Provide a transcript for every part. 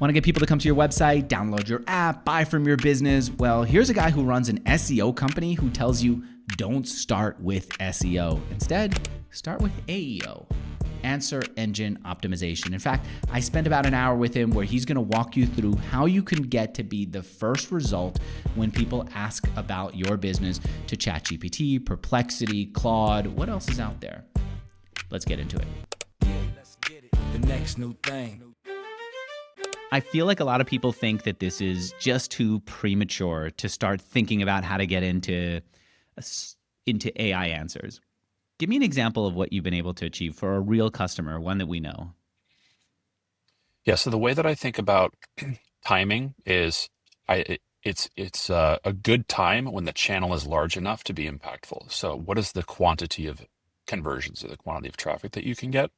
Want to get people to come to your website, download your app, buy from your business? Well, here's a guy who runs an SEO company who tells you don't start with SEO. Instead, start with AEO. Answer engine optimization. In fact, I spent about an hour with him where he's going to walk you through how you can get to be the first result when people ask about your business to ChatGPT, Perplexity, Claude. What else is out there? Let's get into it. Let's get it. The next new thing. I feel like a lot of people think that this is just too premature to start thinking about how to get into AI answers. Give me an example of what you've been able to achieve for a real customer, one that we know. Yeah, so the way that I think about timing is it's a good time when the channel is large enough to be impactful. So what is the quantity of conversions or the quantity of traffic that you can get?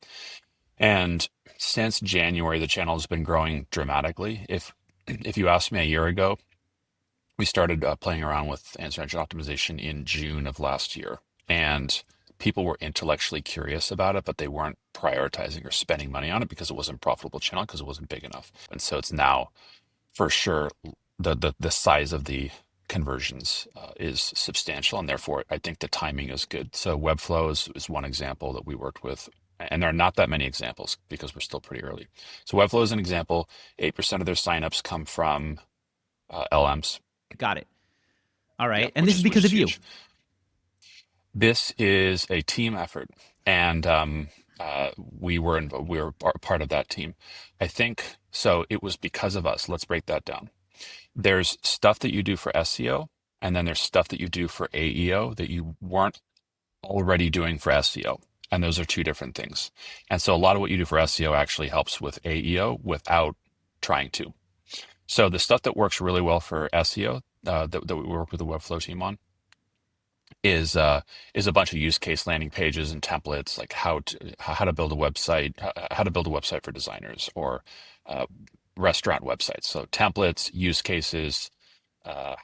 And since January, the channel has been growing dramatically. If you asked me a year ago, we started playing around with answer engine optimization in June of last year, and people were intellectually curious about it, but they weren't prioritizing or spending money on it because it wasn't a profitable channel, because it wasn't big enough. And so it's now, for sure, the size of the conversions is substantial, and therefore I think the timing is good. So Webflow is one example that we worked with, and there are not that many examples because we're still pretty early. So Webflow is an example. 8% of their signups come from LMs. Got it. All right. Yeah, And this is because of you. This is a team effort, and we were part of that team. I think so. It was because of us. Let's break that down. There's stuff that you do for SEO, and then there's stuff that you do for AEO that you weren't already doing for SEO. And those are two different things. And so a lot of what you do for SEO actually helps with AEO without trying to. So the stuff that works really well for SEO that we work with the Webflow team on is a bunch of use case landing pages and templates, like how to build a website for designers, or restaurant websites. So templates, use cases,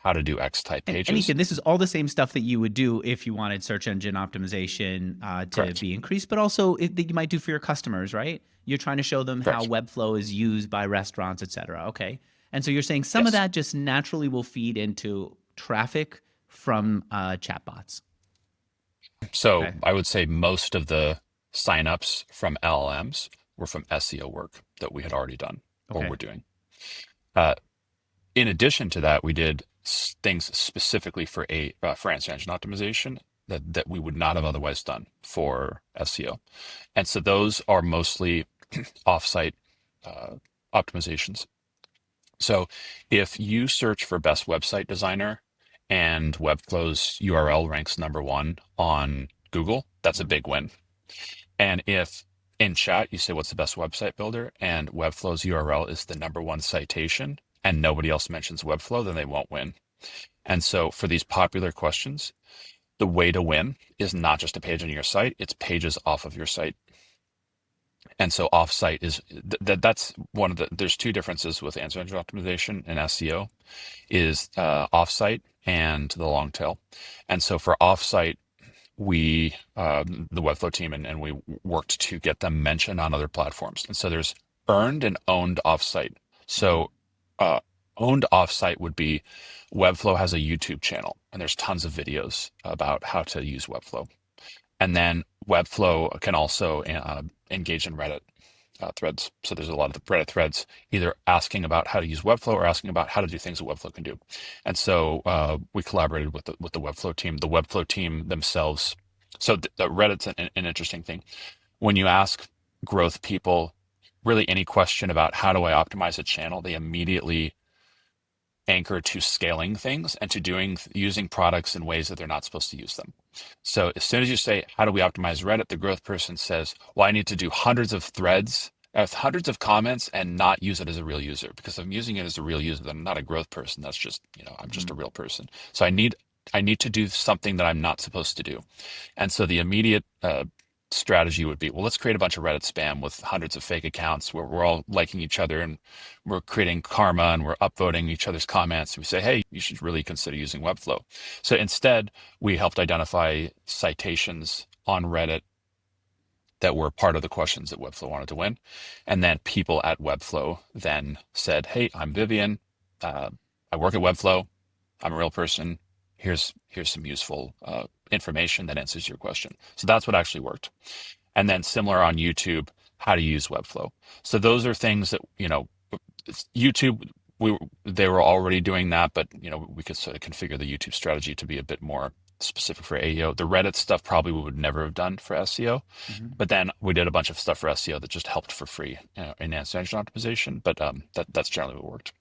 how to do X type pages. And Ethan, this is all the same stuff that you would do if you wanted search engine optimization to Correct. be increased, but also that you might do for your customers, right? You're trying to show them how Webflow is used by restaurants, et cetera. Okay. And so you're saying some of that just naturally will feed into traffic from chatbots. So I would say most of the signups from LLMs were from SEO work that we had already done or were doing. In addition to that, we did things specifically for answer engine optimization that we would not have otherwise done for SEO. And so those are mostly offsite optimizations. So if you search for best website designer and Webflow's URL ranks #1 on Google, that's a big win. And if in chat you say, what's the best website builder, and Webflow's URL is the #1 citation, and nobody else mentions Webflow, then they won't win. And so for these popular questions, the way to win is not just a page on your site, it's pages off of your site. And so offsite is that's one of there's two differences with answer engine optimization and SEO is offsite and the long tail. And so for offsite, we, the Webflow team, and we worked to get them mentioned on other platforms. And so there's earned and owned offsite. So owned offsite would be Webflow has a YouTube channel, and there's tons of videos about how to use Webflow. And then Webflow can also engage in Reddit threads. So there's a lot of the Reddit threads either asking about how to use Webflow or asking about how to do things that Webflow can do. And so we collaborated with the Webflow team. The Webflow team themselves. So Reddit's an interesting thing. When you ask growth people really any question about how do I optimize a channel, they immediately anchor to scaling things and to using products in ways that they're not supposed to use them. So as soon as you say, how do we optimize Reddit? The growth person says, well, I need to do hundreds of threads, hundreds of comments, and not use it as a real user, because if I'm using it as a real user, then I'm not a growth person. That's just, I'm just a real person. So I need to do something that I'm not supposed to do. And so the immediate strategy would be, well, let's create a bunch of Reddit spam with hundreds of fake accounts where we're all liking each other and we're creating karma and we're upvoting each other's comments. We say, hey, you should really consider using Webflow. So instead, we helped identify citations on Reddit that were part of the questions that Webflow wanted to win. And then people at Webflow then said, hey, I'm Vivian. I work at Webflow. I'm a real person. Here's some useful information that answers your question. So that's what actually worked. And then similar on YouTube, how to use Webflow. So those are things that, YouTube, they were already doing that, but we could sort of configure the YouTube strategy to be a bit more specific for AEO. The Reddit stuff probably we would never have done for SEO, but then we did a bunch of stuff for SEO that just helped for free in answer engine optimization. But that's generally what worked.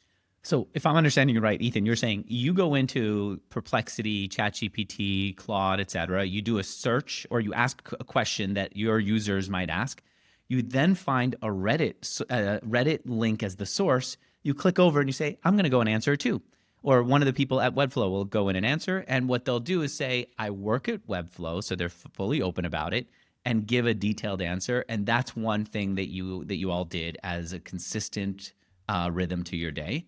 So if I'm understanding you right, Ethan, you're saying you go into Perplexity, ChatGPT, Claude, etc. You do a search or you ask a question that your users might ask. You then find a Reddit link as the source. You click over and you say, I'm going to go and answer it too. Or one of the people at Webflow will go in and answer. And what they'll do is say, I work at Webflow, so they're fully open about it, and give a detailed answer. And that's one thing that you all did as a consistent rhythm to your day.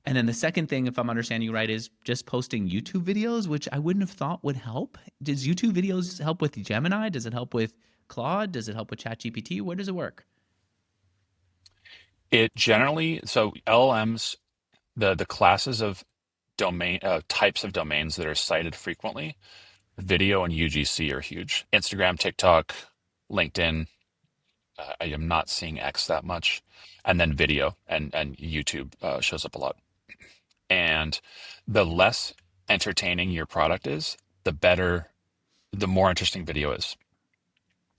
And then the second thing, if I'm understanding you right, is just posting YouTube videos, which I wouldn't have thought would help. Does YouTube videos help with Gemini? Does it help with Claude? Does it help with ChatGPT? Where does it work? It generally, so LLMs, the classes of domain types of domains that are cited frequently, video and UGC are huge. Instagram, TikTok, LinkedIn. I am not seeing X that much, and then video and YouTube shows up a lot. And the less entertaining your product is, the more interesting video is.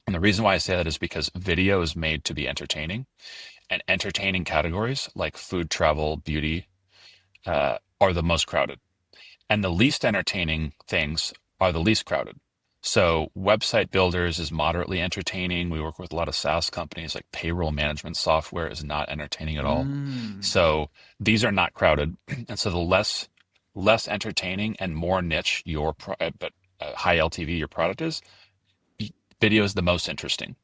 And the reason why I say that is because video is made to be entertaining, and entertaining categories like food, travel, beauty are the most crowded. And the least entertaining things are the least crowded. So website builders is moderately entertaining. We work with a lot of SaaS companies, like payroll management software is not entertaining at all. So these are not crowded. And so the less entertaining and more niche but high LTV your product is, video is the most interesting.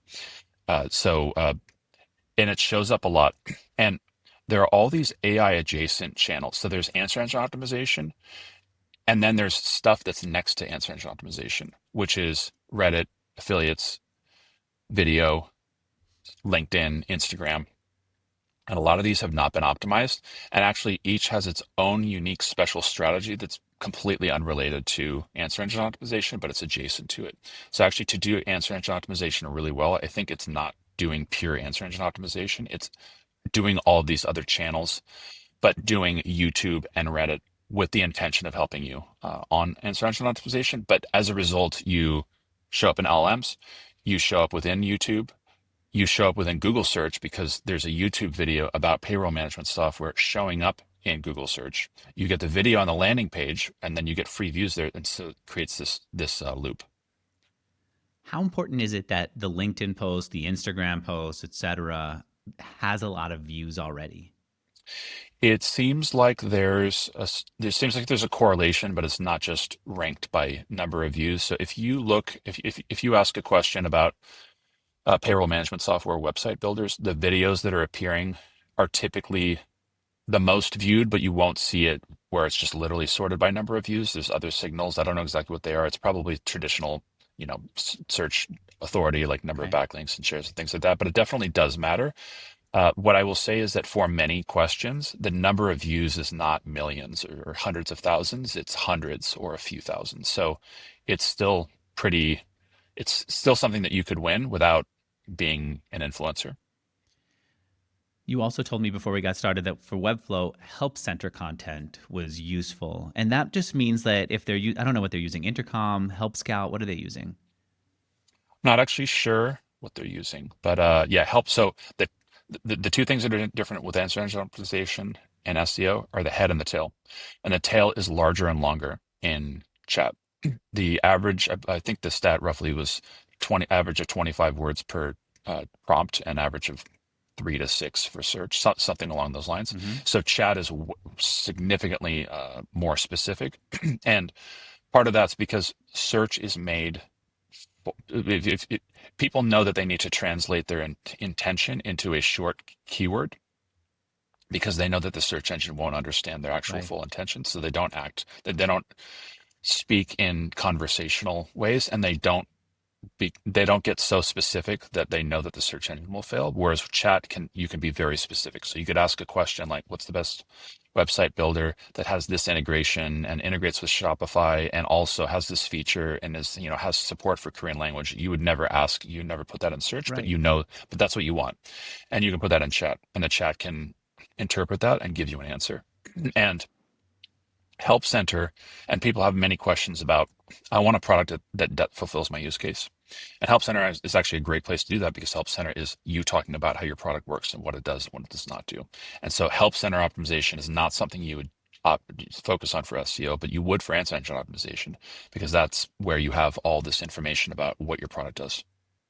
And it shows up a lot. And there are all these AI adjacent channels. So there's answer engine optimization. And then there's stuff that's next to answer engine optimization, which is Reddit, affiliates, video, LinkedIn, Instagram. And a lot of these have not been optimized. And actually each has its own unique special strategy that's completely unrelated to answer engine optimization, but it's adjacent to it. So actually to do answer engine optimization really well, I think it's not doing pure answer engine optimization. It's doing all of these other channels, but doing YouTube and Reddit with the intention of helping you on answer engine optimization. But as a result, you show up in LLMs, you show up within YouTube, you show up within Google search because there's a YouTube video about payroll management software showing up in Google search. You get the video on the landing page, and then you get free views there. And so it creates this loop. How important is it that the LinkedIn post, the Instagram post, et cetera, has a lot of views already? It seems like there's a correlation, but it's not just ranked by number of views. So if you ask a question about payroll management software website builders, the videos that are appearing are typically the most viewed, but you won't see it where it's just literally sorted by number of views. There's other signals. I don't know exactly what they are. It's probably traditional, search authority, like number of backlinks and shares and things like that, but it definitely does matter. What I will say is that for many questions, the number of views is not millions or hundreds of thousands, it's hundreds or a few thousand. So it's still something that you could win without being an influencer. You also told me before we got started that for Webflow, help center content was useful. And that just means that if I don't know what they're using, Intercom, Help Scout, what are they using? I'm not actually sure what they're using, but help. So the two things that are different with answer engine optimization and SEO are the head and the tail. And the tail is larger and longer in chat. The average, I think the stat roughly was average of 25 words per prompt and average of 3 to 6 for search, something along those lines. So chat is significantly more specific. And part of that's because search is made, if people know that they need to translate their intention into a short keyword because they know that the search engine won't understand their actual full intention. So they don't speak in conversational ways, and they don't they don't get so specific that they know that the search engine will fail. Whereas you can be very specific. So you could ask a question like, what's the best website builder that has this integration and integrates with Shopify and also has this feature and has support for Korean language. You would never put that in search, Right. but that's what you want. And you can put that in chat, and the chat can interpret that and give you an answer. And Help Center, and people have many questions about, I want a product that fulfills my use case. And Help Center is actually a great place to do that, because Help Center is you talking about how your product works and what it does and what it does not do. And so Help Center optimization is not something you would focus on for SEO, but you would for answer engine optimization, because that's where you have all this information about what your product does.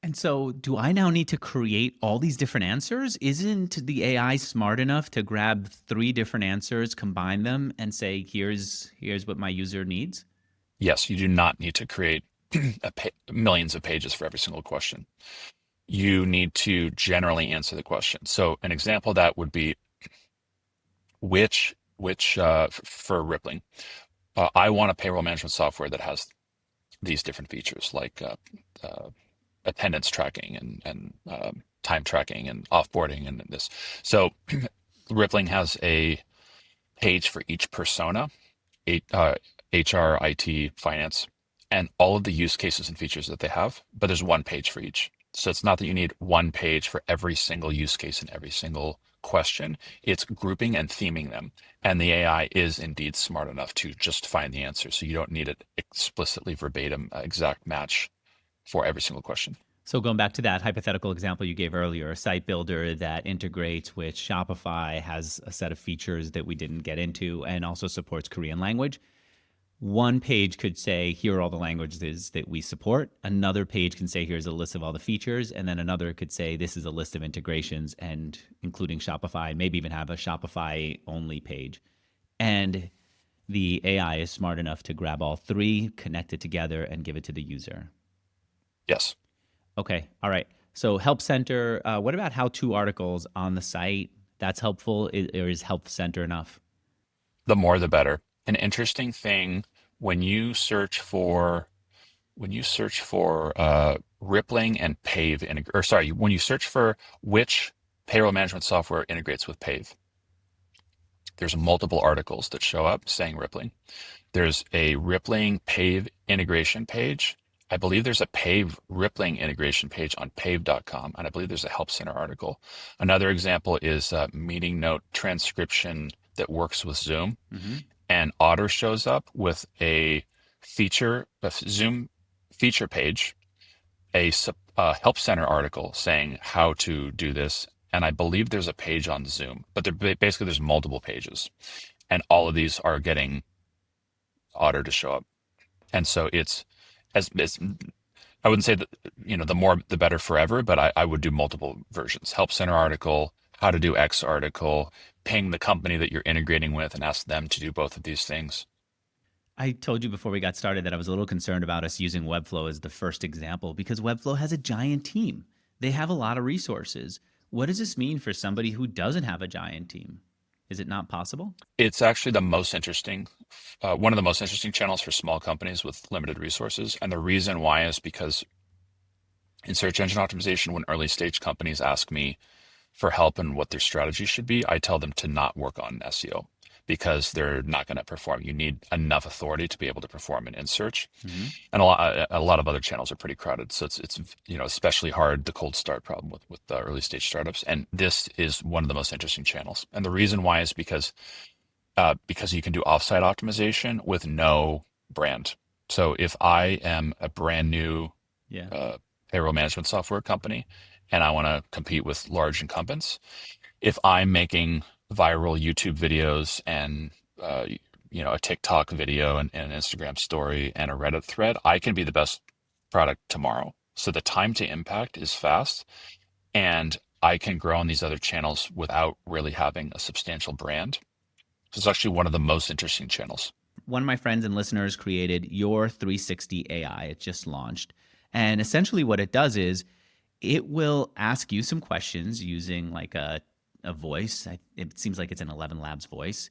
And so do I now need to create all these different answers? Isn't the AI smart enough to grab 3 different answers, combine them, and say, here's what my user needs? Yes, you do not need to create millions of pages for every single question. You need to generally answer the question. So an example of that would be for Rippling, I want a payroll management software that has these different features like attendance tracking and time tracking and offboarding and this. So Rippling has a page for each persona, HR, IT, finance, and all of the use cases and features that they have, but there's one page for each. So it's not that you need one page for every single use case and every single question. It's grouping and theming them. And the AI is indeed smart enough to just find the answer. So you don't need it explicitly verbatim, exact match for every single question. So going back to that hypothetical example you gave earlier, a site builder that integrates with Shopify, has a set of features that we didn't get into, and also supports Korean language. One page could say, here are all the languages that we support. Another page can say, here's a list of all the features. And then another could say, this is a list of integrations, and including Shopify, maybe even have a Shopify only page. And the AI is smart enough to grab all 3, connect it together, and give it to the user. Yes. Okay. All right. So Help Center, what about how-to articles on the site? That's helpful, or is Help Center enough? The more, the better. An interesting thing, when you search for Rippling and Pave, when you search for which payroll management software integrates with Pave, there's multiple articles that show up saying Rippling. There's a Rippling Pave integration page. I believe there's a Pave Rippling integration page on pave.com, and I believe there's a Help Center article. Another example is meeting note transcription that works with Zoom. Mm-hmm. And Otter shows up with a Zoom feature page, a Help Center article saying how to do this. And I believe there's a page on Zoom, but basically there's multiple pages. And all of these are getting Otter to show up. And so it's I wouldn't say that, the more, the better forever, but I would do multiple versions. Help Center article, how to do X article, ping the company that you're integrating with and ask them to do both of these things. I told you before we got started that I was a little concerned about us using Webflow as the first example, because Webflow has a giant team. They have a lot of resources. What does this mean for somebody who doesn't have a giant team? Is it not possible? It's actually the most interesting, one of the most interesting channels for small companies with limited resources. And the reason why is because in search engine optimization, when early stage companies ask me for help and what their strategy should be, I tell them to not work on SEO, because they're not going to perform. You need enough authority to be able to perform in search. Mm-hmm. And a lot of other channels are pretty crowded. So it's especially hard, the cold start problem with the early stage startups. And this is one of the most interesting channels. And the reason why is because you can do offsite optimization with no brand. So if I am a brand new payroll management software company and I want to compete with large incumbents, if I'm making viral YouTube videos and a TikTok video and an Instagram story and a Reddit thread, I can be the best product tomorrow. So the time to impact is fast, and I can grow on these other channels without really having a substantial brand. So it's actually one of the most interesting channels. One of my friends and listeners created Your 360 AI. It just launched. And essentially what it does is it will ask you some questions using like a voice. It seems like it's an 11 Labs voice.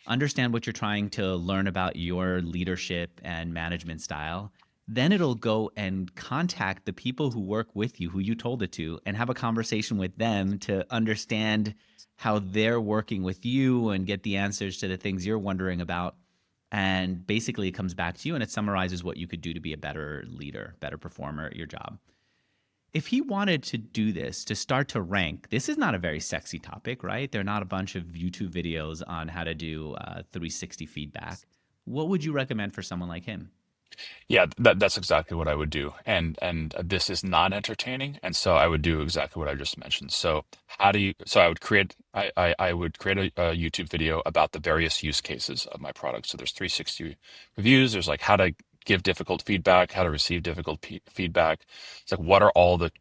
Understand what you're trying to learn about your leadership and management style, Then it'll go and contact the people who work with you, who you told it to, and have a conversation with them to understand how they're working with you and get the answers to the things you're wondering about. And basically it comes back to you and it summarizes what you could do to be a better leader, better performer at your job. If he wanted to do this, to start to rank, this is not a very sexy topic, right? There are not a bunch of YouTube videos on how to do 360 feedback. What would you recommend for someone like him? Yeah, that's exactly what I would do. And this is not entertaining, and so I would do exactly what I just mentioned. So so I would create a YouTube video about the various use cases of my product. So there's 360 reviews. There's like how to give difficult feedback, how to receive difficult feedback. It's like what are all the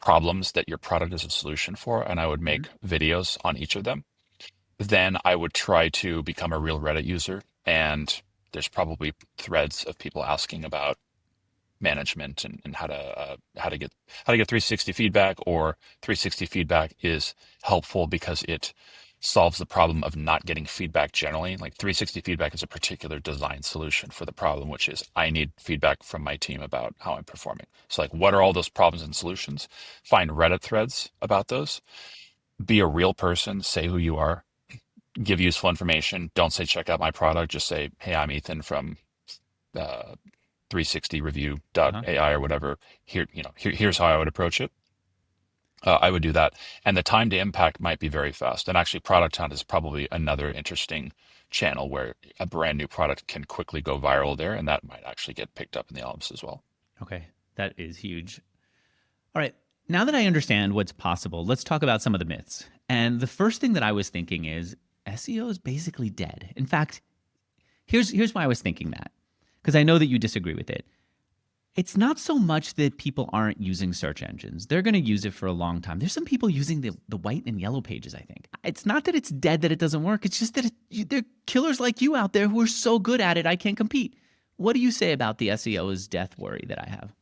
problems that your product is a solution for, and I would make videos on each of them. Then I would try to become a real Reddit user, and there's probably threads of people asking about management and how to get 360 feedback, or 360 feedback is helpful because it solves the problem of not getting feedback generally. Like 360 feedback is a particular design solution for the problem, which is I need feedback from my team about how I'm performing. So like, what are all those problems and solutions? Find Reddit threads about those. Be a real person, say who you are, give useful information. Don't say check out my product. Just say, hey, I'm Ethan from 360review.ai or whatever. Here's how I would approach it. I would do that, and the time to impact might be very fast. And actually, Product Hunt is probably another interesting channel where a brand new product can quickly go viral there, and that might actually get picked up in the LLMs as well. Okay, that is huge. All right, now that I understand what's possible, let's talk about some of the myths. And the first thing that I was thinking is SEO is basically dead. In fact, here's why I was thinking that, because I know that you disagree with it. It's not so much that people aren't using search engines. They're going to use it for a long time. There's some people using the white and yellow pages, I think. It's not that it's dead, that it doesn't work. It's just that there are killers like you out there who are so good at it, I can't compete. What do you say about the SEO's death worry that I have?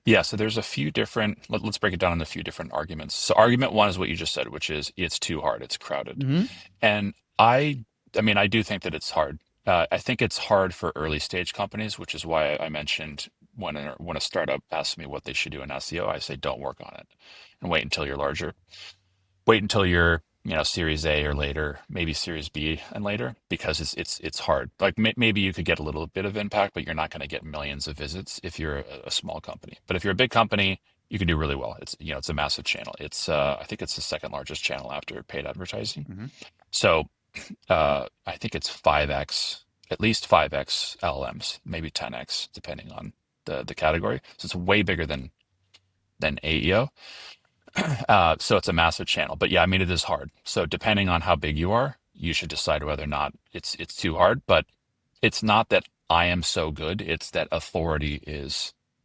Yeah, so there's a few different, let's break it down into a few different arguments. So argument one is what you just said, which is it's too hard, it's crowded. And I mean, I do think that it's hard. I think it's hard for early stage companies, which is why I mentioned when a startup asks me what they should do in SEO, I say don't work on it and wait until you're larger. Wait until you're Series A or later, maybe Series B and later, because it's hard. Like maybe you could get a little bit of impact, but you're not going to get millions of visits if you're a small company. But if you're a big company, you can do really well. It's a massive channel. It's I think it's the second largest channel after paid advertising. So I think it's 5x, at least 5x LLMs, maybe 10x, depending on the category. So it's way bigger than AEO. So it's a massive channel. But yeah, I mean, it is hard. So depending on how big you are, you should decide whether or not it's too hard. But it's not that I am so good. It's that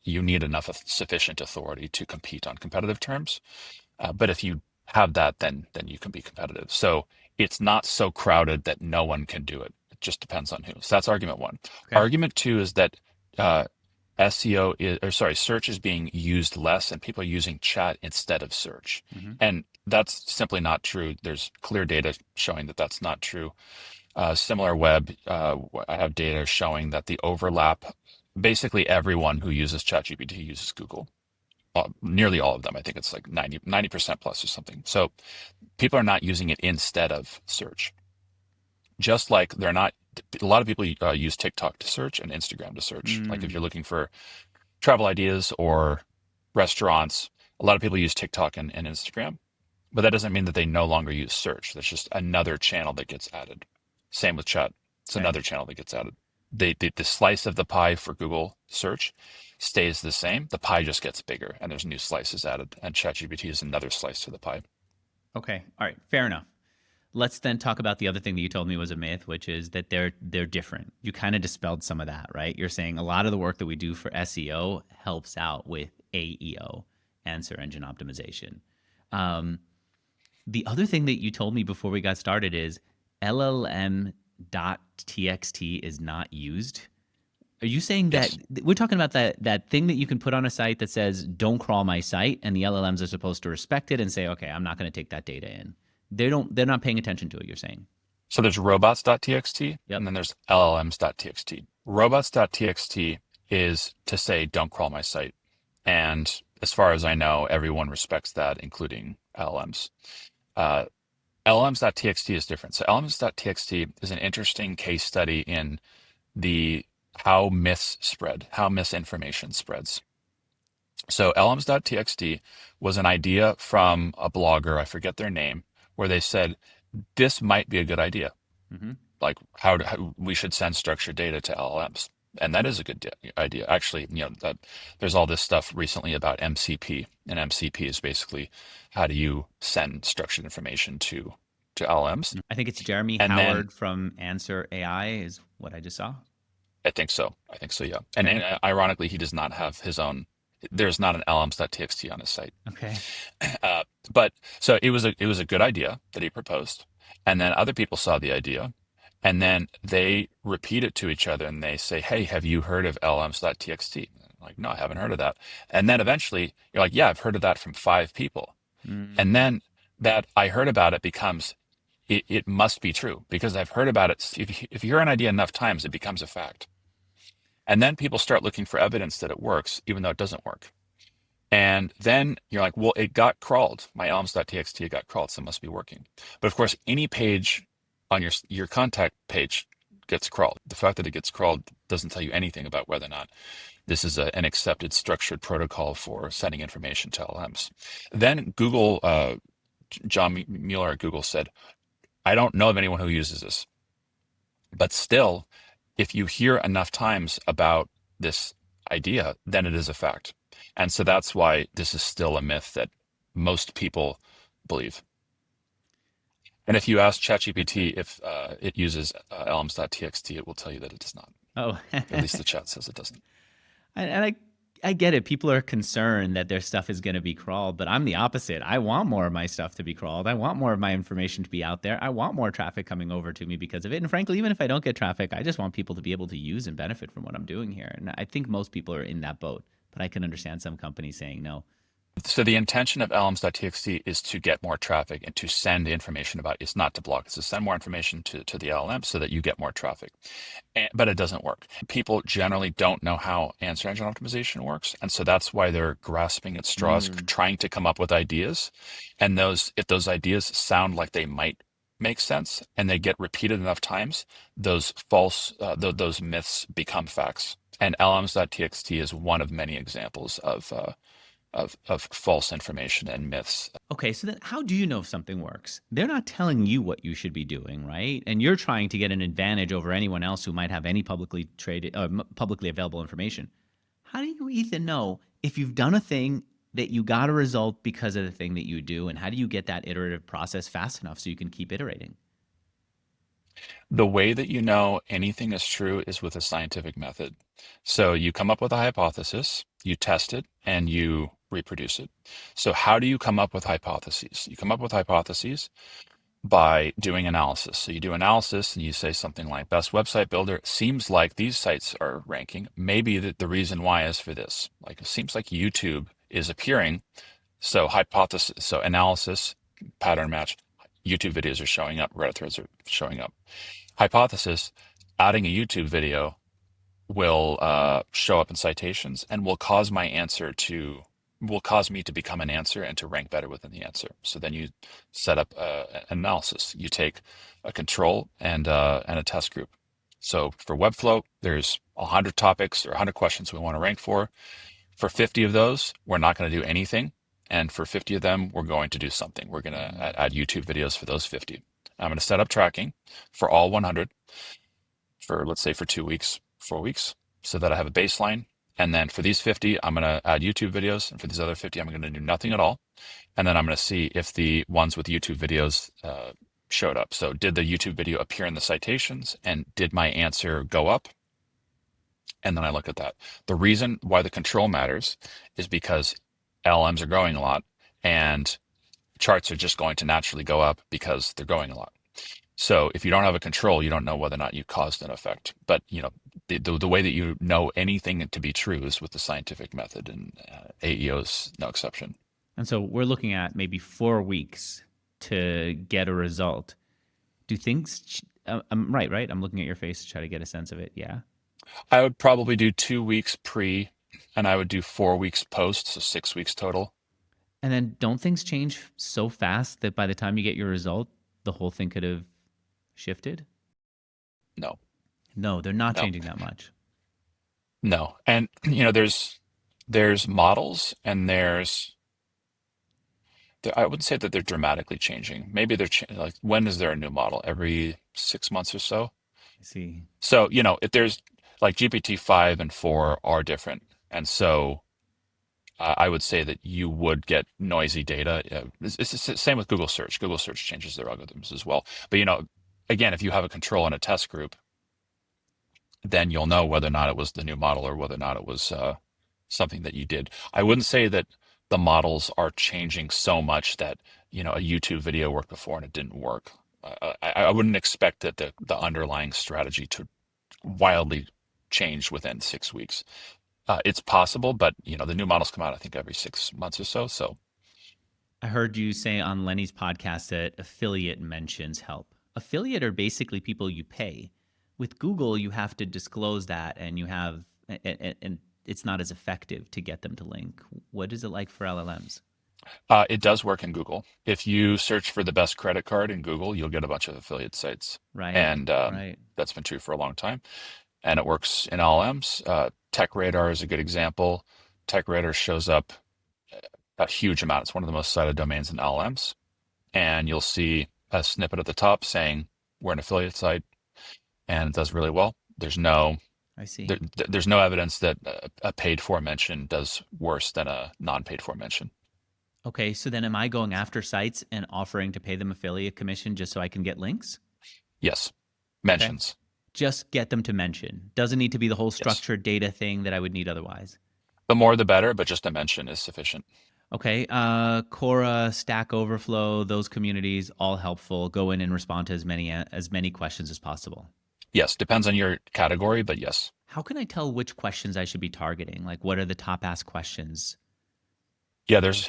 you need enough sufficient authority to compete on competitive terms. But if you have that, then you can be competitive. So it's not so crowded that no one can do it. It just depends on who. So that's argument one. Okay. Argument two is that search is being used less and people are using chat instead of search. And that's simply not true. There's clear data showing that that's not true. SimilarWeb, I have data showing that the overlap, basically everyone who uses ChatGPT uses Google. Nearly all of them. I think it's like 90% plus or something. So people are not using it instead of search. Just like a lot of people use TikTok to search and Instagram to search. Like if you're looking for travel ideas or restaurants, a lot of people use TikTok and Instagram, but that doesn't mean that they no longer use search. That's just another channel that gets added. Same with chat. It's another channel that gets added. The slice of the pie for Google search stays the same. The pie just gets bigger and there's new slices added, and ChatGPT is another slice to the pie. Okay. All right. Fair enough. Let's then talk about the other thing that you told me was a myth, which is that they're different. You kind of dispelled some of that, right? You're saying a lot of the work that we do for SEO helps out with AEO, answer engine optimization. The other thing that you told me before we got started is LLM.txt is not used. Are you saying that we're talking about that thing that you can put on a site that says, don't crawl my site, and the LLMs are supposed to respect it and say, okay, I'm not going to take that data in. They're not paying attention to it, you're saying? So there's robots.txt, and then there's LLMs.txt. Robots.txt is to say, don't crawl my site. And as far as I know, everyone respects that, including LLMs. Uh, LLMs.txt is different. So LLMs.txt is an interesting case study in the how myths spread, how misinformation spreads. So LLMs.txt was an idea from a blogger, I forget their name, where they said, this might be a good idea. Mm-hmm. Like how we should send structured data to LLMs. And that is a good idea. Actually, that there's all this stuff recently about MCP, and MCP is basically how do you send structured information to LLMs. I think it's Jeremy And then Howard from Answer AI is what I just saw. I think so. Yeah. And, Okay. and ironically, he does not have his own. There's not an LLMs.txt on his site. Okay. But so it was a good idea that he proposed, and then other people saw the idea, and then they repeat it to each other, and they say, "Hey, have you heard of LLMs.txt?" Like, no, I haven't heard of that. And then eventually, you're like, "Yeah, I've heard of that from 5 people." And then that I heard about it becomes, it must be true because I've heard about it. If you hear an idea enough times, it becomes a fact. And then people start looking for evidence that it works, even though it doesn't work. And then you're like, well, it got crawled. My elms.txt got crawled, so it must be working. But of course, any page on your contact page gets crawled. The fact that it gets crawled doesn't tell you anything about whether or not this is an accepted structured protocol for sending information to LLMs. Then Google, John Mueller at Google said, I don't know of anyone who uses this. But still, if you hear enough times about this idea, then it is a fact. And so that's why this is still a myth that most people believe. And if you ask ChatGPT if it uses elms.txt, it will tell you that it does not. Oh, At least the chat says it doesn't. and I get it. People are concerned that their stuff is going to be crawled, but I'm the opposite. I want more of my stuff to be crawled. I want more of my information to be out there. I want more traffic coming over to me because of it. And frankly, even if I don't get traffic, I just want people to be able to use and benefit from what I'm doing here. And I think most people are in that boat, but I can understand some companies saying no. So the intention of elms.txt is to get more traffic and to send information about it. It's not to block. It's to send more information to the LLM so that you get more traffic. But it doesn't work. People generally don't know how answer engine optimization works. And so that's why they're grasping at straws, trying to come up with ideas. And if those ideas sound like they might make sense and they get repeated enough times, those those myths become facts. And LLMs.txt is one of many examples of false information and myths. Okay, so then how do you know if something works? They're not telling you what you should be doing, right? And you're trying to get an advantage over anyone else who might have any publicly available information. How do you even know if you've done a thing that you got a result because of the thing that you do? And how do you get that iterative process fast enough so you can keep iterating? The way that you know anything is true is with a scientific method. So you come up with a hypothesis, you test it, and you reproduce it. So how do you come up with hypotheses? You come up with hypotheses by doing analysis. So you do analysis and you say something like best website builder, seems like these sites are ranking. Maybe the reason why is for this. Like it seems like YouTube is appearing. So analysis, pattern match, YouTube videos are showing up, Reddit threads are showing up. Hypothesis, adding a YouTube video will show up in citations and will cause me to become an answer and to rank better within the answer. So then you set up an analysis. You take a control and a test group. So for Webflow, there's 100 topics or 100 questions we want to rank for. For 50 of those, we're not going to do anything. And for 50 of them, we're going to do something. We're going to add YouTube videos for those 50. I'm going to set up tracking for all 100 for, let's say, for 2 weeks, 4 weeks, so that I have a baseline. And then for these 50, I'm going to add YouTube videos. And for these other 50, I'm going to do nothing at all. And then I'm going to see if the ones with YouTube videos showed up. So did the YouTube video appear in the citations? And did my answer go up? And then I look at that. The reason why the control matters is because LLMs are growing a lot and charts are just going to naturally go up because they're growing a lot. So if you don't have a control, you don't know whether or not you caused an effect. But the way that you know anything to be true is with the scientific method, and AEO is no exception. And so we're looking at maybe 4 weeks to get a result. Do things? I'm right? I'm looking at your face to try to get a sense of it. Yeah. I would probably do 2 weeks pre, and I would do 4 weeks post, so 6 weeks total. And then don't things change so fast that by the time you get your result, the whole thing could have shifted? No, No, they're not no, changing that much. no. And there's models, and I wouldn't say that they're dramatically changing. Maybe like, when is there a new model? Every 6 months or so. I see. So, if there's like GPT-5 and 4 are different. And so I would say that you would get noisy data. It's the same with Google search. Google search changes their algorithms as well. But, again, if you have a control and a test group, then you'll know whether or not it was the new model or whether or not it was something that you did. I wouldn't say that the models are changing so much that, a YouTube video worked before and it didn't work. I wouldn't expect that the underlying strategy to wildly change within 6 weeks. It's possible, but the new models come out, I think, every 6 months or so. So I heard you say on Lenny's podcast that affiliate mentions help. Affiliate are basically people you pay. With Google, you have to disclose that, and and it's not as effective to get them to link. What is it like for LLMs? it does work in Google. If you search for the best credit card in Google, you'll get a bunch of affiliate sites, Right, and right. that's been true for a long time. And it works in LLMs. Tech Radar is a good example. Tech Radar shows up a huge amount. It's one of the most cited domains in LLMs. And you'll see a snippet at the top saying we're an affiliate site, and it does really well. There's no I see. there's no evidence that a paid for mention does worse than a non-paid for mention. Okay, so then am I going after sites and offering to pay them affiliate commission just so I can get links? Yes, Okay. mentions. Just get them to mention. Doesn't need to be the whole Yes, structured data thing that I would need otherwise. the more the better, but just a mention is sufficient. Okay, Quora, Stack Overflow, those communities, all helpful. Go in and respond to as many questions as possible. Yes, depends on your category, but yes. How can I tell which questions I should be targeting? Like, what are the top asked questions? Yeah, there's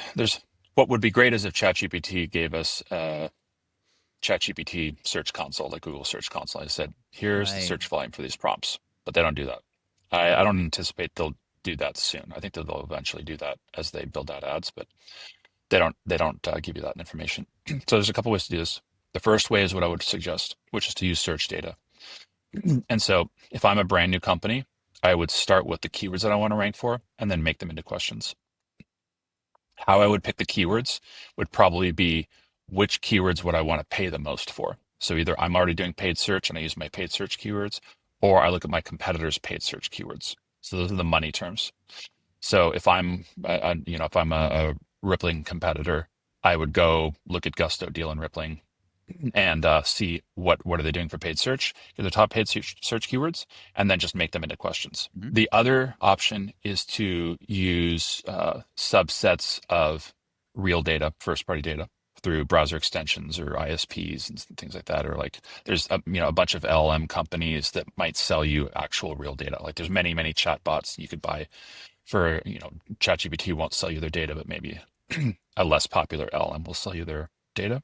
what would be great is if ChatGPT gave us ChatGPT Search Console, like Google Search Console. I said, here's the Right. search volume for these prompts, but they don't do that. I don't anticipate they'll do that soon. I think that they'll eventually do that as they build out ads, but they don't give you that information. So there's a couple ways to do this. The first way is what I would suggest, which is to use search data. And so if I'm a brand new company, I would start with the keywords that I want to rank for and then make them into questions. How I would pick the keywords would probably be which keywords would I want to pay the most for. So either I'm already doing paid search and I use my paid search keywords, or I look at my competitors' paid search keywords. So those are the money terms. So if I'm, if I'm a Rippling competitor, I would go look at Gusto, Deal, and Rippling and see what are they doing for paid search, get the top paid search keywords, and then just make them into questions. Mhm. The other option is to use subsets of real data, first party data, through browser extensions or ISPs and things like that. Or like there's a bunch of LLM companies that might sell you actual real data. Like there's many chatbots you could buy for, ChatGPT won't sell you their data, but maybe a less popular LLM will sell you their data.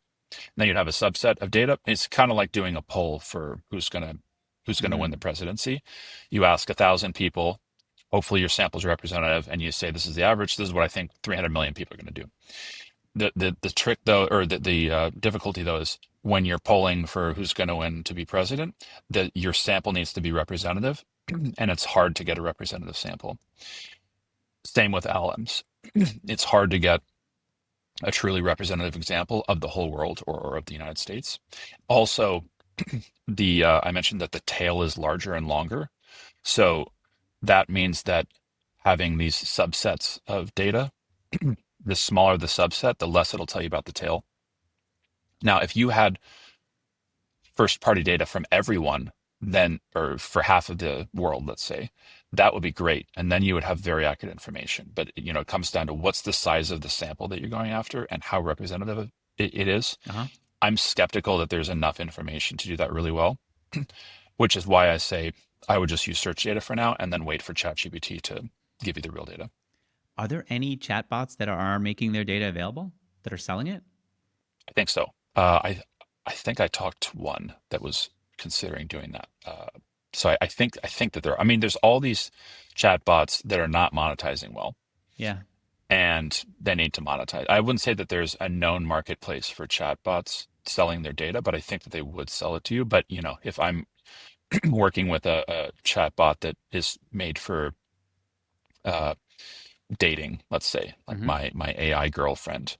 Then you'd have a subset of data. It's kind of like doing a poll for who's gonna win the presidency. You ask 1,000 people, hopefully your sample's representative, and you say this is the average. This is what I think 300 million people are going to do. The trick though, or the difficulty though, is when you're polling for who's going to win to be president, that your sample needs to be representative, and it's hard to get a representative sample. Same with LLMs. It's hard to get a truly representative example of the whole world or of the United States. Also, I mentioned that the tail is larger and longer. So that means that having these subsets of data, the smaller the subset, the less it'll tell you about the tail. Now, if you had first party data from everyone, then, or for half of the world, let's say, that would be great. And then you would have very accurate information. But, it comes down to what's the size of the sample that you're going after and how representative it is. Uh-huh. I'm skeptical that there's enough information to do that really well, which is why I say I would just use search data for now and then wait for ChatGPT to give you the real data. Are there any chatbots that are making their data available, that are selling it? I think so. I think I talked to one that was considering doing that. So I think that I mean, there's all these chatbots that are not monetizing well, Yeah. and they need to monetize. I wouldn't say that there's a known marketplace for chatbots selling their data, but I think that they would sell it to you. But if I'm working with a chatbot that is made for uh, dating, let's say, like Hmm. my AI girlfriend,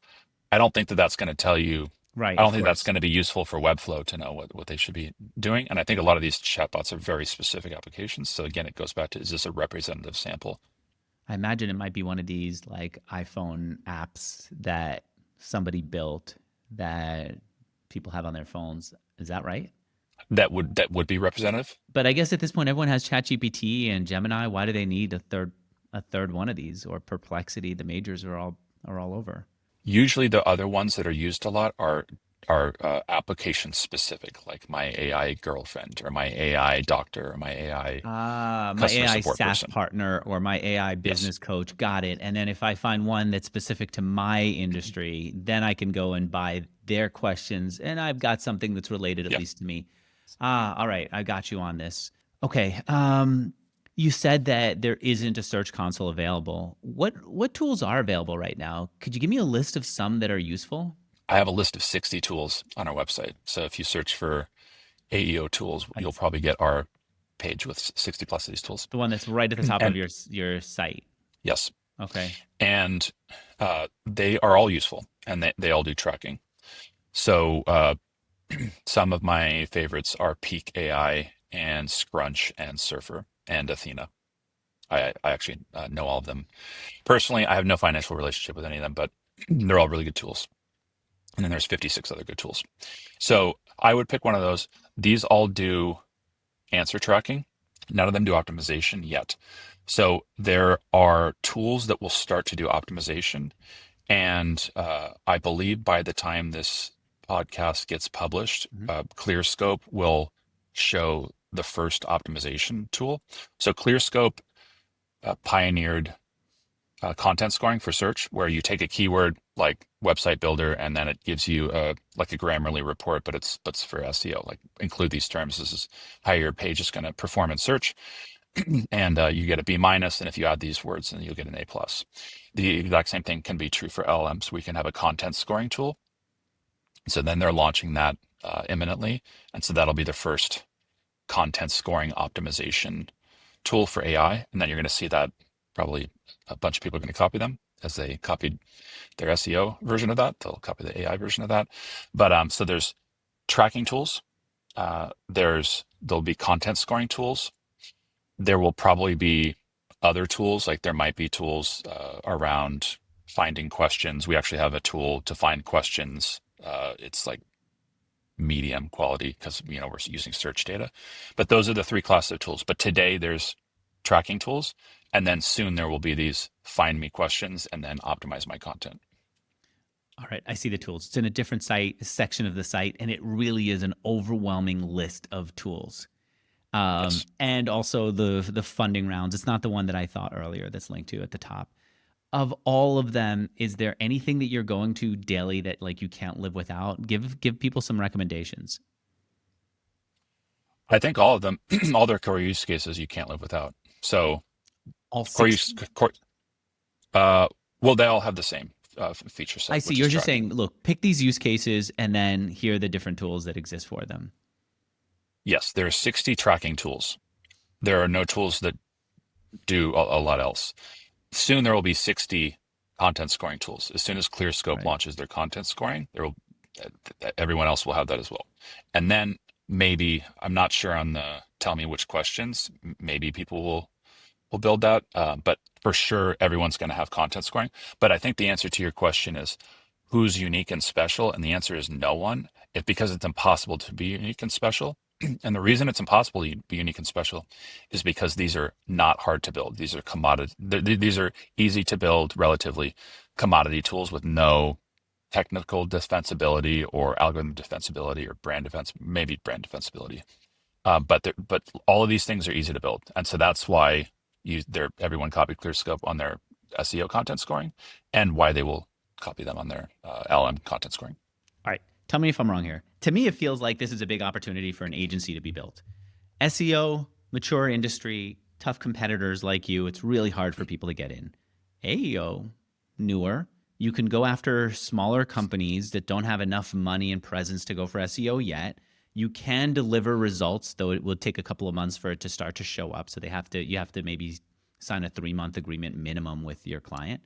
I don't think that that's going to tell you. Right. I don't Of think that's course. going to be useful for Webflow to know what they should be doing. And I think a lot of these chatbots are very specific applications. So again, it goes back to, is this a representative sample? I imagine it might be one of these like iPhone apps that somebody built that people have on their phones. Is that right? That would be representative. But I guess at this point, everyone has ChatGPT and Gemini. Why do they need a third one of these, or Perplexity? The majors are all over. Usually the other ones that are used a lot are application specific, like my AI girlfriend or my AI doctor or my AI My customer AI support SaaS person. partner or my AI Yes. business coach. Got it. And then if I find one that's specific to my industry, then I can go and buy their questions. And I've got something that's related, at Yeah. least to me. All right. I got you on this. Okay. You said that there isn't a search console available. What tools are available right now? Could you give me a list of some that are useful? I have a list of 60 tools on our website. So if you search for AEO tools, you'll It's probably get our page with 60 plus of these tools. the one that's right at the top of And your site. yes, Okay. and they are all useful and they all do tracking. So some of my favorites are Peak AI and Scrunch and Surfer and Athena. I actually know all of them. Personally, I have no financial relationship with any of them, but they're all really good tools. And then there's 56 other good tools. So I would pick one of those. These all do answer tracking. None of them do optimization yet. So there are tools that will start to do optimization. And I believe by the time this podcast gets published, Mhm. ClearScope will show the first optimization tool. So ClearScope pioneered content scoring for search, where you take a keyword like website builder, and then it gives you like a Grammarly report, but it's for SEO. Like, include these terms. This is how your page is going to perform in search, and you get a B minus. And if you add these words, then you'll get an A plus. The exact same thing can be true for LLMs. We can have a content scoring tool. So then they're launching that imminently, and so that'll be the first content scoring optimization tool for AI. And then you're going to see that probably a bunch of people are going to copy them as they copied their SEO version of that. They'll copy the AI version of that. But so there's tracking tools. There'll be content scoring tools. There will probably be other tools, like there might be tools around finding questions. We actually have a tool to find questions. It's like medium quality because we're using search data. But those are the three classes of tools. But today there's tracking tools, and then soon there will be these find me questions and then optimize my content. All right, I see the tools. It's in a different site, a section of the site, and it really is an overwhelming list of tools. Yes. And also the funding rounds. It's not the one that I thought earlier that's linked to at the top. Of all of them, is there anything that you're going to daily that like you can't live without? Give people some recommendations. I think all of them, all their core use cases you can't live without. So All core six. use, core, uh, well, they all have the same feature I set, see. which is You're just tracking. saying, look, pick these use cases, and then here are the different tools that exist for them. Yes, there are 60 tracking tools. There are no tools that do a lot else. Soon there will be 60 content scoring tools. As soon as ClearScope Right. launches their content scoring, everyone else will have that as well. And then maybe, I'm not sure on the tell me which questions, maybe people will build that. But for sure, everyone's going to have content scoring. But I think the answer to your question is who's unique and special? And the answer is no one. It's because it's impossible to be unique and special. And the reason it's impossible to be unique and special is because these are not hard to build. These are commodity. These are easy to build, relatively commodity tools with no technical defensibility or algorithm defensibility or brand defense, maybe brand defensibility. But all of these things are easy to build, and so that's why everyone copied ClearScope on their SEO content scoring, and why they will copy them on their LM content scoring. All right. Tell me if I'm wrong here. To me, it feels like this is a big opportunity for an agency to be built. SEO, mature industry, tough competitors like you. It's really hard for people to get in. AEO, newer. You can go after smaller companies that don't have enough money and presence to go for SEO yet. You can deliver results, though it will take a couple of months for it to start to show up. So you have to maybe sign a 3-month agreement minimum with your client.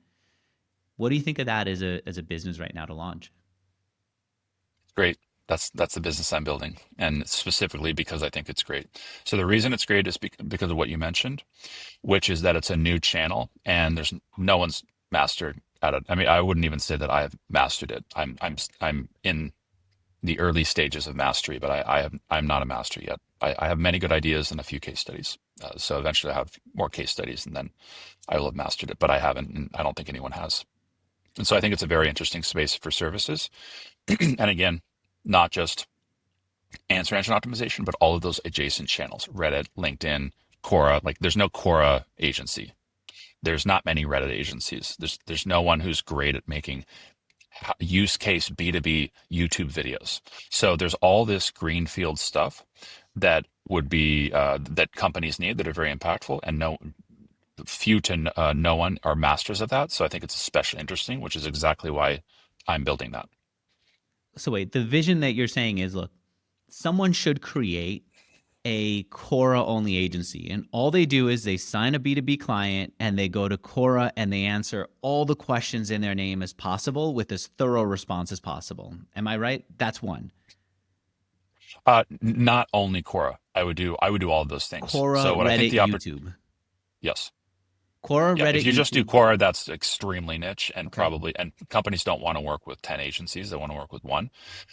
What do you think of that as a business right now to launch? Great. That's the business I'm building, and specifically because I think it's great. So the reason it's great is because of what you mentioned, which is that it's a new channel and there's no one's mastered at it. I mean, I wouldn't even say that I have mastered it. I'm in the early stages of mastery, but I'm not a master yet. I have many good ideas and a few case studies. So eventually I have more case studies and then I will have mastered it, but I haven't, and I don't think anyone has. And so I think it's a very interesting space for services. And again, not just answer engine optimization, but all of those adjacent channels, Reddit, LinkedIn, Quora. Like there's no Quora agency. There's not many Reddit agencies. There's no one who's great at making use case B2B YouTube videos. So there's all this greenfield stuff that would be that companies need that are very impactful, and few to no one are masters of that. So I think it's especially interesting, which is exactly why I'm building that. So wait, the vision that you're saying is, look, someone should create a Quora only agency, and all they do is they sign a B2B client and they go to Quora and they answer all the questions in their name as possible with as thorough response as possible. Am I right? That's one. Not only Quora. I would do all of those things. Quora, so what Reddit, I think YouTube. Yes. Quora, Yeah, Reddit, if you just do YouTube. Quora, that's extremely niche, and Okay. and companies don't want to work with 10 agencies. They want to work with one.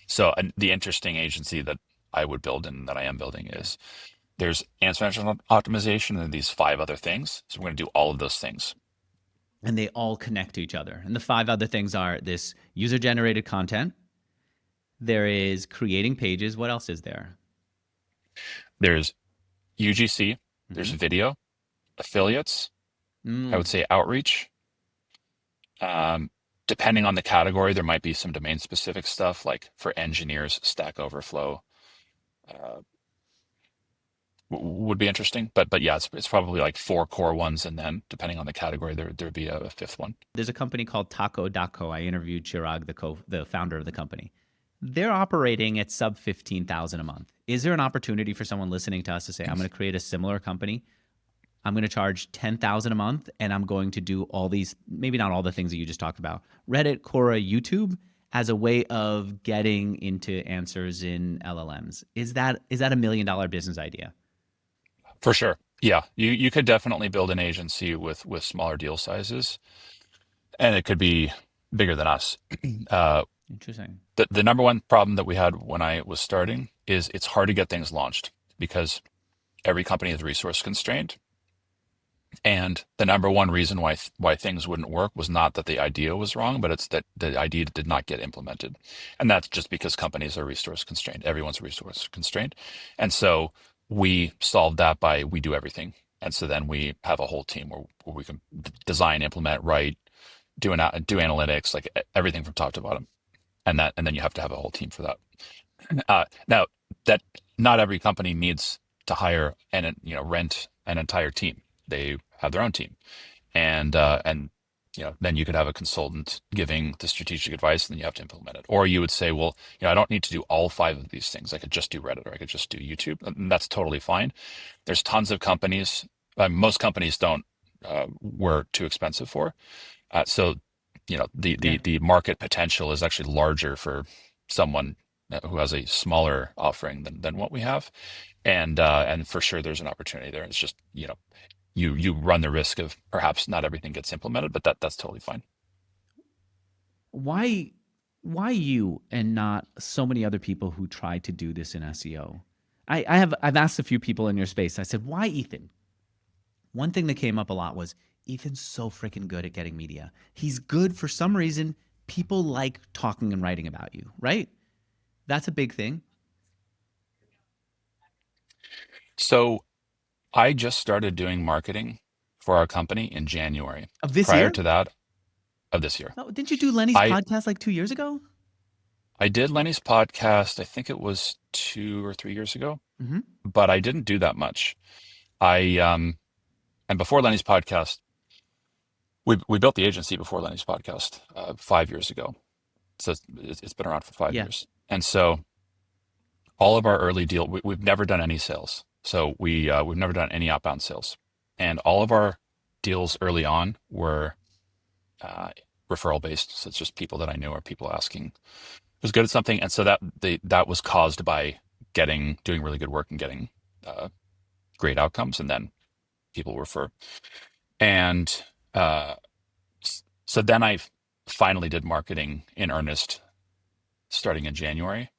So the interesting agency that I would build and that I am building is there's answer engine optimization and these 5 other things. So we're going to do all of those things. And they all connect to each other. And the 5 other things are this user generated content. There is creating pages. What else is there? There's UGC, there's Mm-hmm. video, affiliates, I would say outreach. Depending on the category, there might be some domain specific stuff like for engineers, Stack Overflow uh, would be interesting. But yeah, it's probably like 4 core ones, and then depending on the category, there'd be a 5th one. There's a company called Taco.co. I interviewed Chirag, the founder of the company. They're operating at sub 15,000 a month. Is there an opportunity for someone listening to us to say, I'm going to create a similar company? I'm going to charge 10,000 a month, and I'm going to do all these, maybe not all the things that you just talked about, Reddit, Quora, YouTube, as a way of getting into answers in LLMs. Is that a $1 million business idea? For sure. Yeah, you could definitely build an agency with smaller deal sizes, and it could be bigger than us. Interesting. The number one problem that we had when I was starting is it's hard to get things launched because every company is resource constrained. And the number one reason why things wouldn't work was not that the idea was wrong, but it's that the idea did not get implemented. And that's just because companies are resource constrained. Everyone's resource constrained. And so we solved that by we do everything. And so then we have a whole team where we can design, implement, write, do analytics, like everything from top to bottom. And then you have to have a whole team for that. Now that not every company needs to hire and rent an entire team. They have their own team, and then you could have a consultant giving the strategic advice, and then you have to implement it. Or you would say, well, I don't need to do all 5 of these things. I could just do Reddit, or I could just do YouTube, and that's totally fine. There's tons of companies. Most companies don't. We're too expensive for. So the market potential is actually larger for someone who has a smaller offering than what we have, and for sure there's an opportunity there. It's just you run the risk of perhaps not everything gets implemented, but that's totally fine. Why you and not so many other people who try to do this in SEO? I've asked a few people in your space. I said, why Ethan? One thing that came up a lot was Ethan's so freaking good at getting media. He's good for some reason. People like talking and writing about you, right? That's a big thing. So I just started doing marketing for our company in January. Of this Prior year? to that, of this year, Oh, didn't you do Lenny's I podcast like 2 years ago? I did Lenny's podcast. I think it was 2 or 3 years ago, Mm-hmm. but I didn't do that much. And before Lenny's podcast, we built the agency before Lenny's podcast 5 years ago. So it's been around for 5 years. And so all of our early deal, we've never done any sales. So we've never done any outbound sales. And all of our deals early on were referral based. So it's just people that I knew or people asking who's good at something. And so that was caused by doing really good work and getting great outcomes, and then people refer. And so then I finally did marketing in earnest starting in January.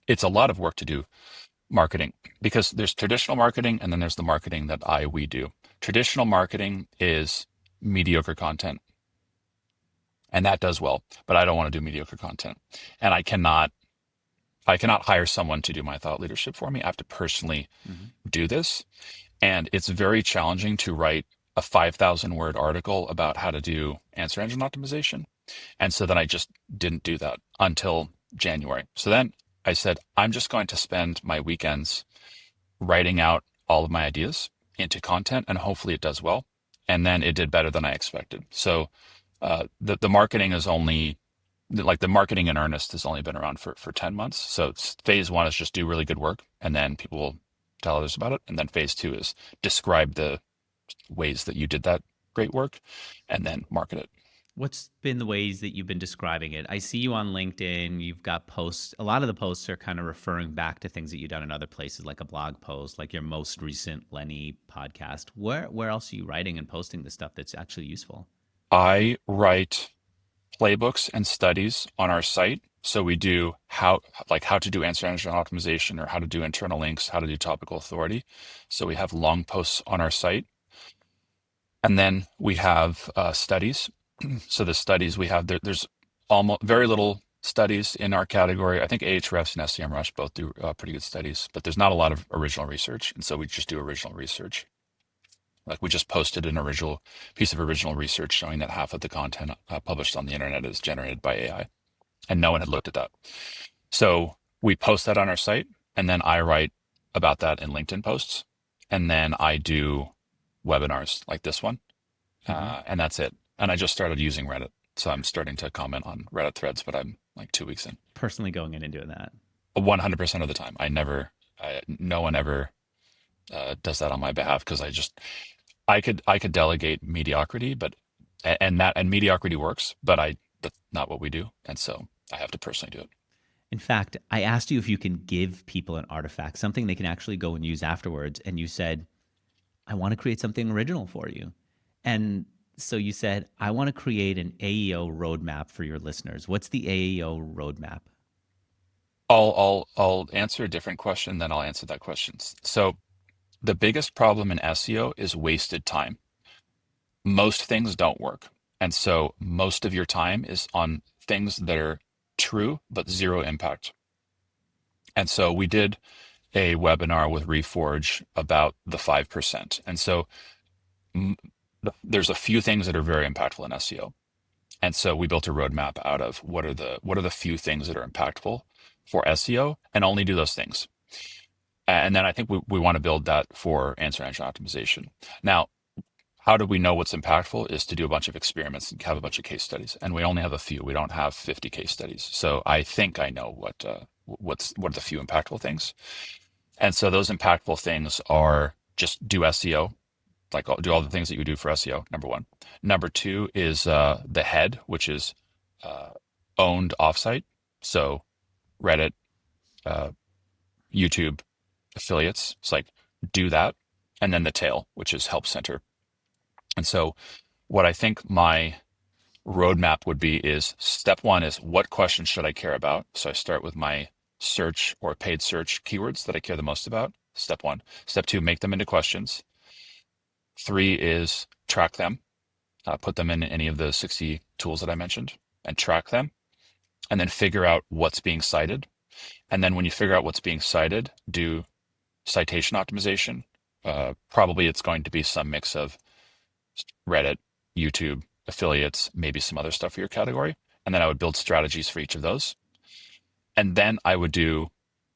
It's a lot of work to do marketing because there's traditional marketing and then there's the marketing that we do. Traditional marketing is mediocre content, and that does well, but I don't want to do mediocre content. And I cannot hire someone to do my thought leadership for me. I have to personally do this. And it's very challenging to write a 5,000 word article about how to do answer engine optimization. And so then I just didn't do that until January. So then I said, I'm just going to spend my weekends writing out all of my ideas into content, and hopefully it does well. And then it did better than I expected. So the marketing is only, like the marketing in earnest has only been around for 10 months. So phase one is just do really good work, and then people will tell others about it. And then phase two is describe the ways that you did that great work and then market it. What's been the ways that you've been describing it? I see you on LinkedIn. You've got posts. A lot of the posts are kind of referring back to things that you've done in other places, like a blog post, like your most recent Lenny podcast. Where else are you writing and posting the stuff that's actually useful? I write playbooks and studies on our site. So we do how to do answer engine optimization, or how to do internal links, how to do topical authority. So we have long posts on our site. And then we have studies. So the studies we have, there's almost very little studies in our category. I think Ahrefs and SEMrush both do pretty good studies, but there's not a lot of original research. And so we just do original research. Like we just posted an original piece of original research showing that half of the content published on the internet is generated by AI, and no one had looked at that. So we post that on our site, and then I write about that in LinkedIn posts, and then I do webinars like this one, and that's it. And I just started using Reddit, so I'm starting to comment on Reddit threads, but I'm like 2 weeks in. Personally going in and doing that 100% of the time. No one ever does that on my behalf, because I could delegate mediocrity, but and mediocrity works, but that's not what we do, and so I have to personally do it. In fact, I asked you if you can give people an artifact, something they can actually go and use afterwards, and you said, I want to create something original for you. And so you said, I want to create an AEO roadmap for your listeners. What's the AEO roadmap? I'll answer a different question, then I'll answer that question. So the biggest problem in SEO is wasted time. Most things don't work. And so most of your time is on things that are true, but zero impact. And so we did a webinar with Reforge about the 5%. And so there's a few things that are very impactful in SEO. And so we built a roadmap out of what are the few things that are impactful for SEO, and only do those things. And then I think we want to build that for answer engine optimization. Now, how do we know what's impactful is to do a bunch of experiments and have a bunch of case studies. And we only have a few. We don't have 50 case studies. So I think I know what are the few impactful things. And so those impactful things are just do SEO, like do all the things that you do for SEO, number one. Number two is the head, which is owned offsite. So Reddit, YouTube, affiliates. It's like do that. And then the tail, which is help center. And so what I think my roadmap would be is step one is what questions should I care about? So I start with my search or paid search keywords that I care the most about. Step one. Step two, make them into questions. 3 is track them, put them in any of the 60 tools that I mentioned and track them, and then figure out what's being cited. And then when you figure out what's being cited, do citation optimization. Probably it's going to be some mix of Reddit, YouTube, affiliates, maybe some other stuff for your category. And then I would build strategies for each of those. And then I would do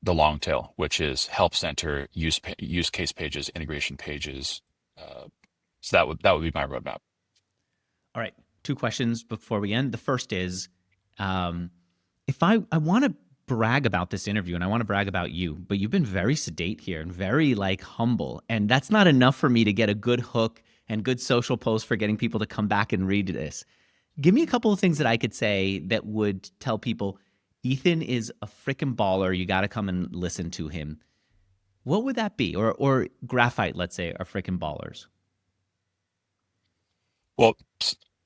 the long tail, which is help center, use case pages, integration pages. So that would be my roadmap. All right, 2 questions before we end. The first is, if I want to brag about this interview and I want to brag about you, but you've been very sedate here and very like humble, and that's not enough for me to get a good hook and good social post for getting people to come back and read this. Give me a couple of things that I could say that would tell people Ethan is a freaking baller. You got to come and listen to him. What would that be? Or Graphite, let's say, are freaking ballers. Well,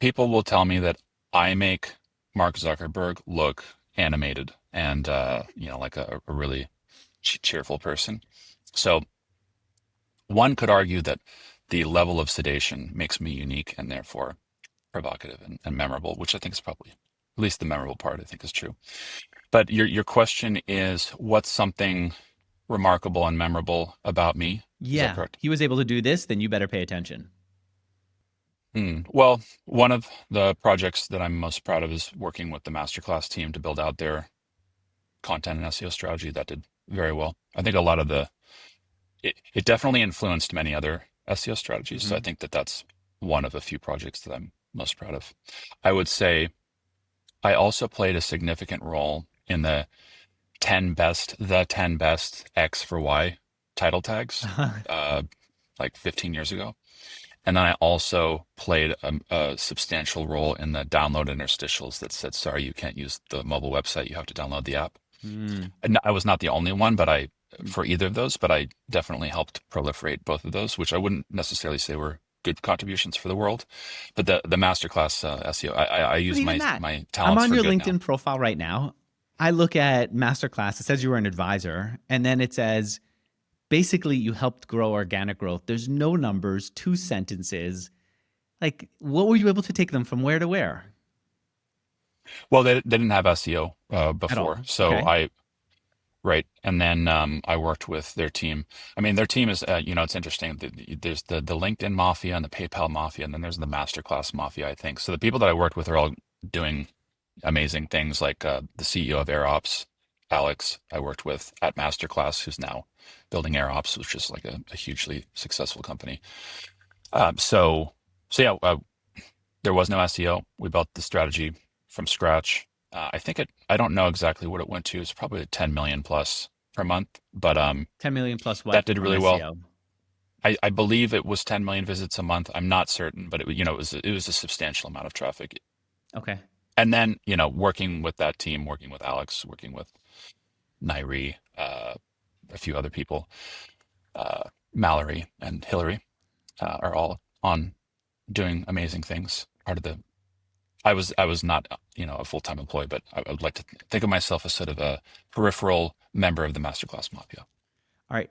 people will tell me that I make Mark Zuckerberg look animated and like a really cheerful person. So one could argue that the level of sedation makes me unique and therefore provocative and memorable, which I think is probably, at least the memorable part, I think is true. But your question is, what's something remarkable and memorable about me? Is that correct? He was able to do this, then you better pay attention. Well, one of the projects that I'm most proud of is working with the masterclass team to build out their content and SEO strategy. That did very well. I think a lot of it definitely influenced many other SEO strategies. So I think that's one of a few projects that I'm most proud of. I would say I also played a significant role in the 10 best X for Y title tags, like 15 years ago. And then I also played a substantial role in the download interstitials that said, sorry, you can't use the mobile website. You have to download the app. And I was not the only one, for either of those, but I definitely helped proliferate both of those, which I wouldn't necessarily say were good contributions for the world. But the masterclass SEO, I use my talents. I'm on for your good LinkedIn profile right now. I look at masterclass. It says you were an advisor, and then it says, basically, you helped grow organic growth. There's no numbers, 2 sentences. Like, what were you able to take them from where to where? Well, they didn't have SEO before. So Okay. Right. And then I worked with their team. I mean, their team is, it's interesting. There's the LinkedIn mafia and the PayPal mafia, and then there's the masterclass mafia, I think. So the people that I worked with are all doing amazing things, like the CEO of AirOps, Alex, I worked with at Masterclass, who's now building AirOps, which is like a hugely successful company. So yeah, there was no SEO. We built the strategy from scratch. I don't know exactly what it went to. It's probably 10 million plus per month, but 10 million plus what? that did really well. SEO? I believe it was 10 million visits a month. I'm not certain, but it was a substantial amount of traffic. Okay. And then, working with that team, working with Alex, working with Nairi, a few other people, Mallory and Hillary, are all on doing amazing things. I was not, a full-time employee, but I would like to think of myself as sort of a peripheral member of the Masterclass Mafia. All right.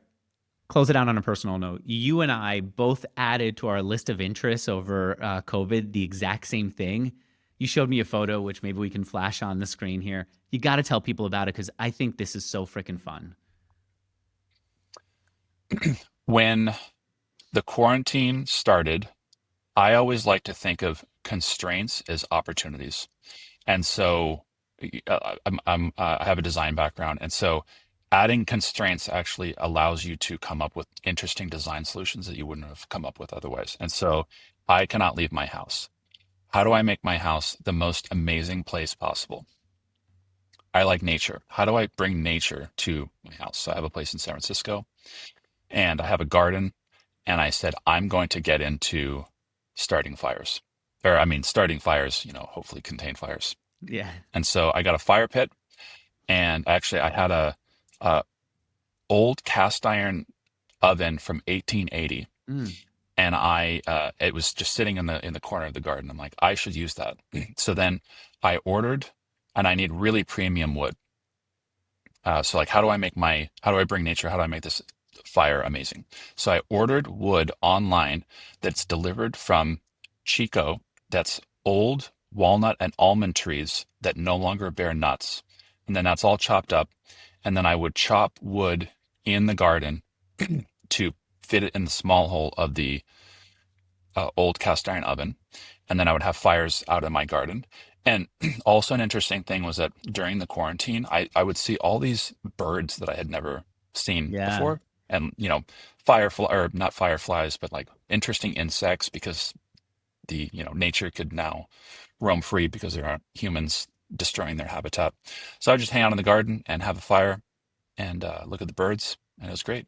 Close it out on a personal note. You and I both added to our list of interests over COVID the exact same thing. You showed me a photo, which maybe we can flash on the screen here. You got to tell people about it because I think this is so freaking fun. When the quarantine started, I always like to think of constraints as opportunities. And so I have a design background. And so adding constraints actually allows you to come up with interesting design solutions that you wouldn't have come up with otherwise. And so I cannot leave my house. How do I make my house the most amazing place possible? I like nature. How do I bring nature to my house? So I have a place in San Francisco and I have a garden. And I said, I'm going to get into starting fires. Starting fires, hopefully contain fires. Yeah. And so I got a fire pit, and actually I had a old cast iron oven from 1880. And it was just sitting in the corner of the garden. I'm like, I should use that. So then I ordered, and I need really premium wood. So like, how do I bring nature? How do I make this fire amazing? So I ordered wood online that's delivered from Chico. That's old walnut and almond trees that no longer bear nuts. And then that's all chopped up. And then I would chop wood in the garden to fit it in the small hole of the old cast iron oven. And then I would have fires out in my garden. And also an interesting thing was that during the quarantine, I would see all these birds that I had never seen Yeah. before. And, firefly or not fireflies, but like interesting insects because nature could now roam free because there aren't humans destroying their habitat. So I would just hang out in the garden and have a fire and look at the birds, and it was great.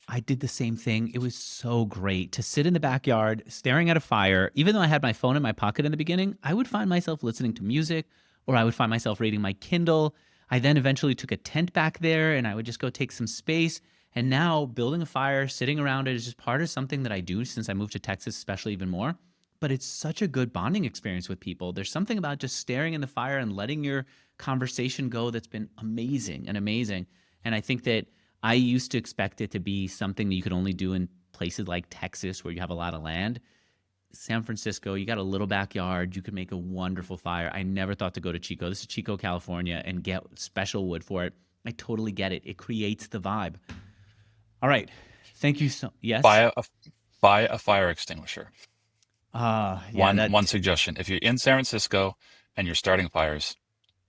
I did the same thing. It was so great to sit in the backyard staring at a fire. Even though I had my phone in my pocket in the beginning, I would find myself listening to music or I would find myself reading my Kindle. I then eventually took a tent back there and I would just go take some space. And now building a fire, sitting around it is just part of something that I do since I moved to Texas, especially even more. But it's such a good bonding experience with people. There's something about just staring in the fire and letting your conversation go that's been amazing and amazing. And I think that I used to expect it to be something that you could only do in places like Texas where you have a lot of land. San Francisco, you got a little backyard. You could make a wonderful fire. I never thought to go to Chico. This is Chico, California, and get special wood for it. I totally get it. It creates the vibe. All right. Thank you so. Yes. Buy a fire extinguisher. Yeah. One suggestion: if you're in San Francisco and you're starting fires,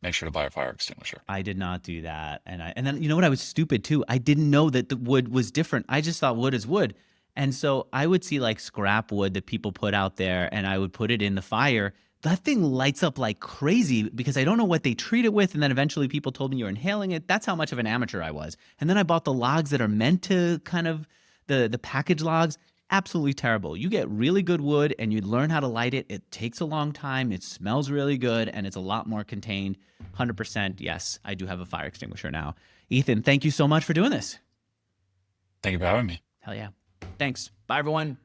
make sure to buy a fire extinguisher. I did not do that. And then you know what? I was stupid too. I didn't know that the wood was different. I just thought wood is wood. And so I would see like scrap wood that people put out there and I would put it in the fire. That thing lights up like crazy because I don't know what they treat it with. And then eventually people told me you're inhaling it. That's how much of an amateur I was. And then I bought the logs that are meant to kind of the package logs. Absolutely terrible. You get really good wood and you learn how to light it. It takes a long time. It smells really good and it's a lot more contained. 100%. Yes, I do have a fire extinguisher now. Ethan, thank you so much for doing this. Thank you for having me. Hell yeah. Thanks. Bye, everyone.